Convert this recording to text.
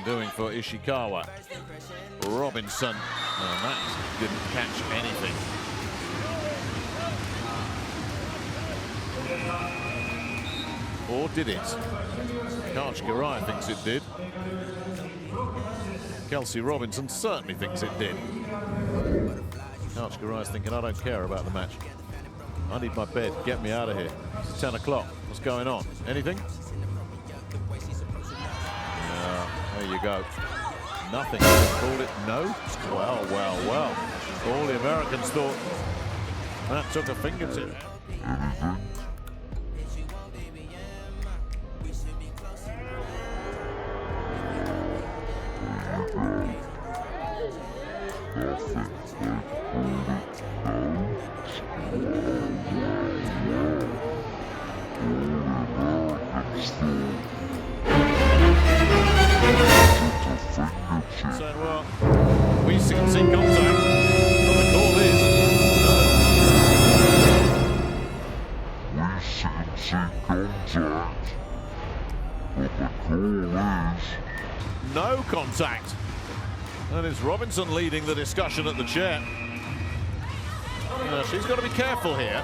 doing for Ishikawa. Robinson, and that didn't catch anything. Or did it? Kachgarai thinks it did. Kelsey Robinson certainly thinks it did. Kachgarai's thinking, I don't care about the match. I need my bed. Get me out of here. It's 10 o'clock. What's going on? Anything? There you go. Nothing. Called it no? Well, well, well. All the Americans thought that took a fingertip. Saying, well, we can see contact, but the call is no. We can see contact, but the call is No contact. And it's Robinson leading the discussion at the chair. She's got to be careful here.